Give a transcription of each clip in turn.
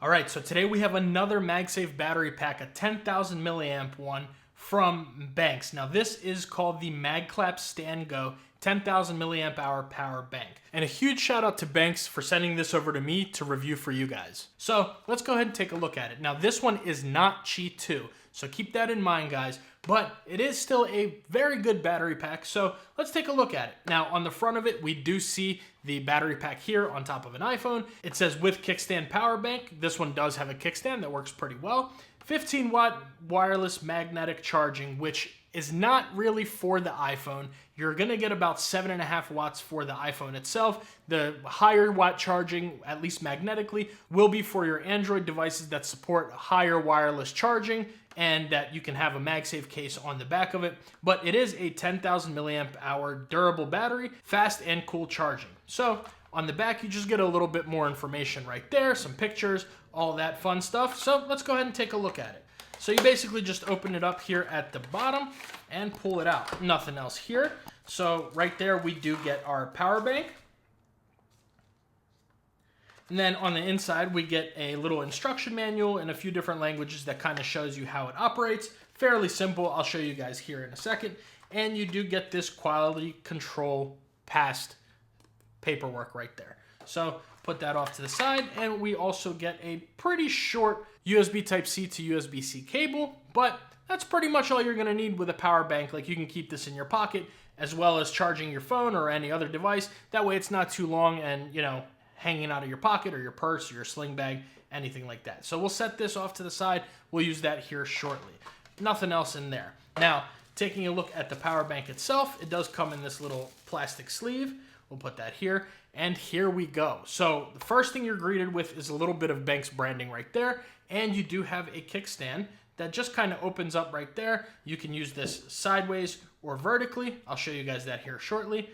All right, so today we have another MagSafe battery pack, a 10,000 milliamp one from Benks. Now this is called the MagClap StandGo 10,000 milliamp hour power bank. And a huge shout out to Benks for sending this over to me to review for you guys. So let's go ahead and take a look at it. Now this one is not Qi 2, so keep that in mind, guys. But it is still a very good battery pack, so let's take a look at it. Now on the front of it, we do see the battery pack here on top of an iPhone. It says with kickstand power bank. This one does have a kickstand that works pretty well. 15 watt wireless magnetic charging, which is not really for the iPhone. You're gonna get about 7.5 watts for the iPhone itself. The higher watt charging, at least magnetically, will be for your Android devices that support higher wireless charging and that you can have a MagSafe case on the back of it. But it is a 10,000 milliamp hour durable battery, fast and cool charging. So on the back, you just get a little bit more information right there, some pictures, all that fun stuff. So let's go ahead and take a look at it. So you basically just open it up here at the bottom and pull it out. Nothing else here. So right there, we do get our power bank. And then on the inside, we get a little instruction manual in a few different languages that kind of shows you how it operates. Fairly simple. I'll show you guys here in a second. And you do get this quality control passed paperwork right there. So put that off to the side. And we also get a pretty short USB Type-C to USB-C cable, but that's pretty much all you're gonna need with a power bank. Like, you can keep this in your pocket as well as charging your phone or any other device. That way it's not too long and, you know, hanging out of your pocket or your purse or your sling bag, anything like that. So we'll set this off to the side. We'll use that here shortly. Nothing else in there. Now, taking a look at the power bank itself, it does come in this little plastic sleeve. We'll put that here, and here we go. So the first thing you're greeted with is a little bit of Benks branding right there, and you do have a kickstand that just kind of opens up right there. You can use this sideways or vertically. I'll show you guys that here shortly.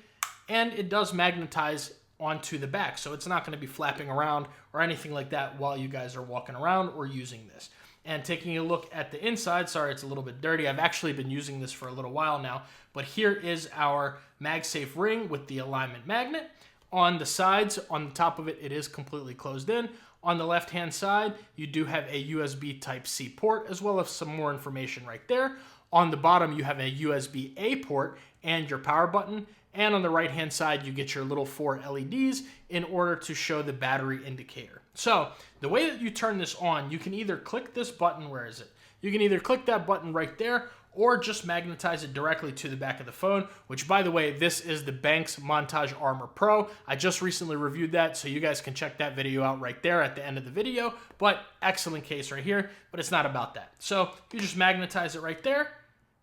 And it does magnetize onto the back, so it's not going to be flapping around or anything like that while you guys are walking around or using this. And taking a look at the inside, sorry it's a little bit dirty, I've actually been using this for a little while now, but here is our MagSafe ring with the alignment magnet. On the sides, on the top of it, it is completely closed in. On the left-hand side, you do have a USB Type-C port, as well as some more information right there. On the bottom, you have a USB-A port and your power button. And on the right-hand side, you get your little 4 LEDs in order to show the battery indicator. So the way that you turn this on, you can either click this button, where is it? You can either click that button right there, or just magnetize it directly to the back of the phone, which, by the way, this is the Benks Montage Armor Pro. I just recently reviewed that, so you guys can check that video out right there at the end of the video. But excellent case right here, but it's not about that. So you just magnetize it right there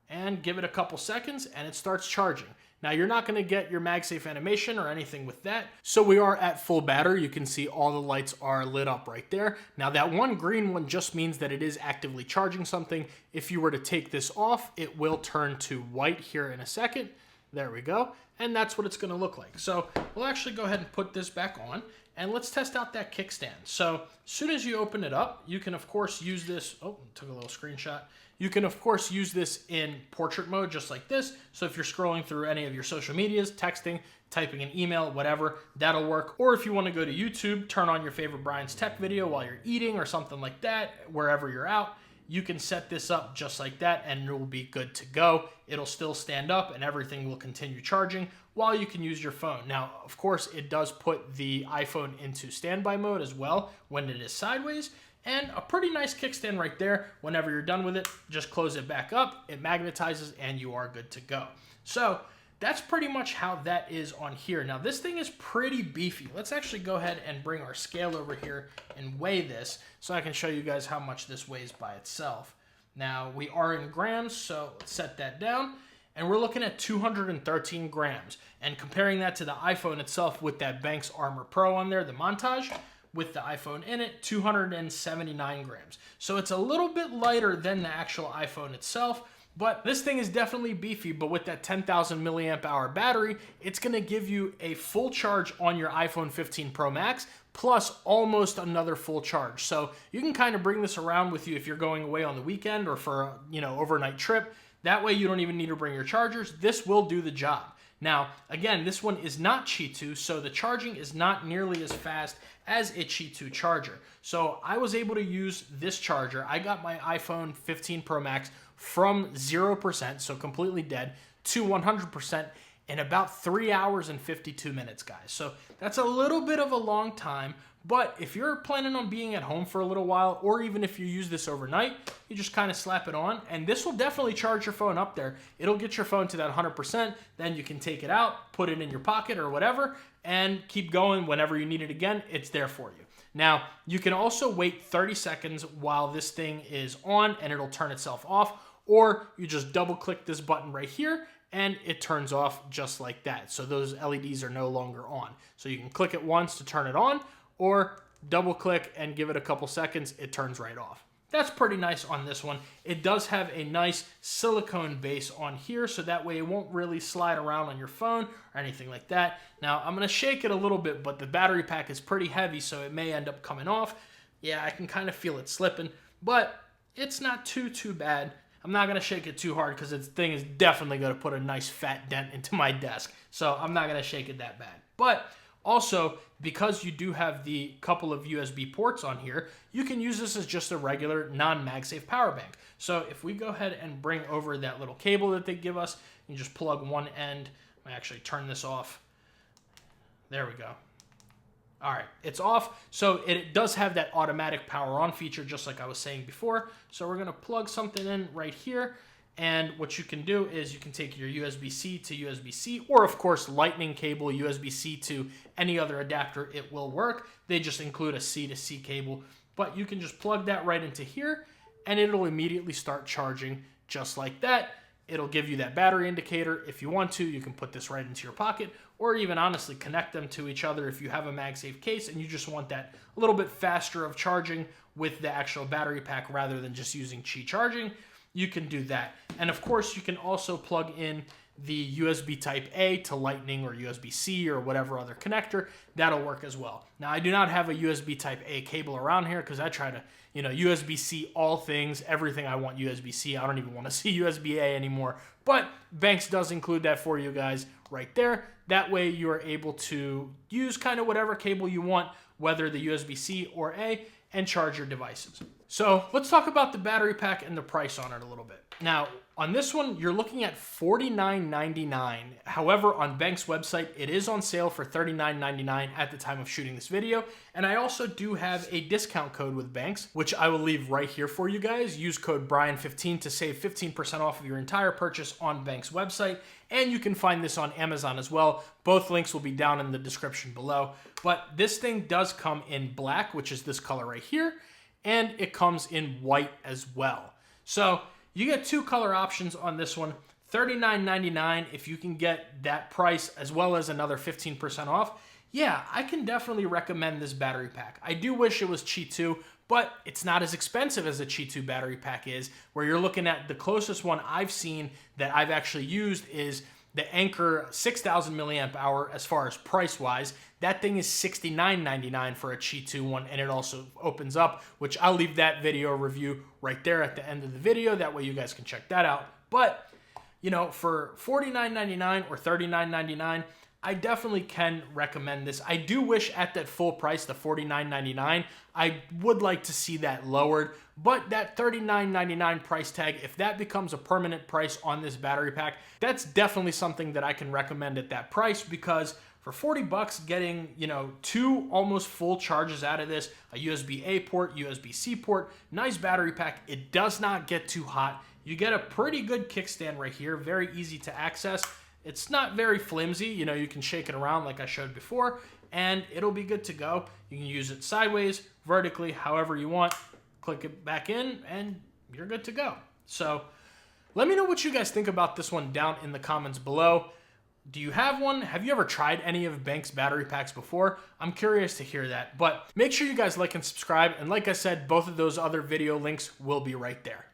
and give it a couple seconds, and it starts charging. Now, you're not going to get your MagSafe animation or anything with that. So we are at full battery. You can see all the lights are lit up right there. Now, that one green one just means that it is actively charging something. If you were to take this off, it will turn to white here in a second. There we go. And that's what it's going to look like. So we'll actually go ahead and put this back on, and let's test out that kickstand. So as soon as you open it up, you can, of course, use this. Oh, took a little screenshot. You can, of course, use this in portrait mode, just like this. So if you're scrolling through any of your social medias, texting, typing an email, whatever, that'll work. Or if you want to go to YouTube, turn on your favorite Brian's Tech video while you're eating or something like that, wherever you're out, you can set this up just like that and it will be good to go. It'll still stand up and everything will continue charging while you can use your phone. Now, of course, it does put the iPhone into standby mode as well when it is sideways. And a pretty nice kickstand right there. Whenever you're done with it, just close it back up, it magnetizes, and you are good to go. So that's pretty much how that is on here. Now, this thing is pretty beefy. Let's actually go ahead and bring our scale over here and weigh this so I can show you guys how much this weighs by itself. Now, we are in grams, so let's set that down. And we're looking at 213 grams. And comparing that to the iPhone itself with that Benks Armor Pro on there, the Montage, with the iPhone in it, 279 grams. So it's a little bit lighter than the actual iPhone itself, but this thing is definitely beefy. But with that 10,000 milliamp hour battery, it's gonna give you a full charge on your iPhone 15 Pro Max, plus almost another full charge. So you can kind of bring this around with you if you're going away on the weekend or for a, overnight trip. That way you don't even need to bring your chargers. This will do the job. Now, again, this one is not Qi 2, so the charging is not nearly as fast as a Qi 2 charger. So I was able to use this charger. I got my iPhone 15 Pro Max from 0%, so completely dead, to 100% in about 3 hours and 52 minutes, guys. So that's a little bit of a long time, but if you're planning on being at home for a little while, or even if you use this overnight, you just kind of slap it on, and this will definitely charge your phone up there. It'll get your phone to that 100%, then you can take it out, put it in your pocket or whatever, and keep going whenever you need it again. It's there for you. Now, you can also wait 30 seconds while this thing is on, and it'll turn itself off, or you just double click this button right here, and it turns off just like that. So those LEDs are no longer on. So you can click it once to turn it on, or double click and give it a couple seconds, it turns right off. That's pretty nice on this one. It does have a nice silicone base on here, so that way it won't really slide around on your phone or anything like that. Now, I'm gonna shake it a little bit, but the battery pack is pretty heavy, so it may end up coming off. Yeah, I can kind of feel it slipping, but it's not too bad. I'm not gonna shake it too hard because this thing is definitely gonna put a nice fat dent into my desk, so I'm not gonna shake it that bad. But also, because you do have the couple of USB ports on here, you can use this as just a regular non-MagSafe power bank. So if we go ahead and bring over that little cable that they give us, you just plug one end. I actually turn this off. There we go. All right, it's off. So it does have that automatic power on feature, just like I was saying before. So we're gonna plug something in right here. And what you can do is you can take your USB-C to USB-C, or of course lightning cable, USB-C to any other adapter, it will work. They just include a C to C cable, but you can just plug that right into here and it'll immediately start charging just like that. It'll give you that battery indicator. If you want to, you can put this right into your pocket, or even honestly connect them to each other if you have a MagSafe case and you just want that a little bit faster of charging with the actual battery pack rather than just using Qi charging. You can do that. And of course, you can also plug in the USB type A to lightning or USB-C or whatever other connector. That'll work as well. Now, I do not have a USB type A cable around here because I try to, USB-C all things, everything I want USB-C. I don't even want to see USB-A anymore. But Benks does include that for you guys right there. That way you are able to use kind of whatever cable you want, whether the USB-C or A, and charge your devices. So let's talk about the battery pack and the price on it a little bit. Now, on this one, you're looking at $49.99. However, on Benks' website, it is on sale for $39.99 at the time of shooting this video. And I also do have a discount code with Benks, which I will leave right here for you guys. Use code Brian15 to save 15% off of your entire purchase on Benks' website. And you can find this on Amazon as well. Both links will be down in the description below. But this thing does come in black, which is this color right here. And it comes in white as well. So you get two color options on this one. $39.99 if you can get that price as well as another 15% off. Yeah, I can definitely recommend this battery pack. I do wish it was Qi 2, but it's not as expensive as a Qi 2 battery pack is, where you're looking at the closest one I've seen that I've actually used is the Anker 6000 milliamp hour as far as price wise. That thing is $69.99 for a Qi 2 one, and it also opens up, which I'll leave that video review right there at the end of the video. That way you guys can check that out. But, for $49.99 or $39.99, I definitely can recommend this. I do wish at that full price, the $49.99, I would like to see that lowered, but that $39.99 price tag, if that becomes a permanent price on this battery pack, that's definitely something that I can recommend at that price, because for 40 bucks, getting, two almost full charges out of this, a USB-A port, USB-C port, nice battery pack, it does not get too hot. You get a pretty good kickstand right here, very easy to access. It's not very flimsy, you can shake it around like I showed before, and it'll be good to go. You can use it sideways, vertically, however you want. Click it back in, and you're good to go. So let me know what you guys think about this one down in the comments below. Do you have one? Have you ever tried any of Benks battery packs before? I'm curious to hear that. But make sure you guys like and subscribe, and like I said, both of those other video links will be right there.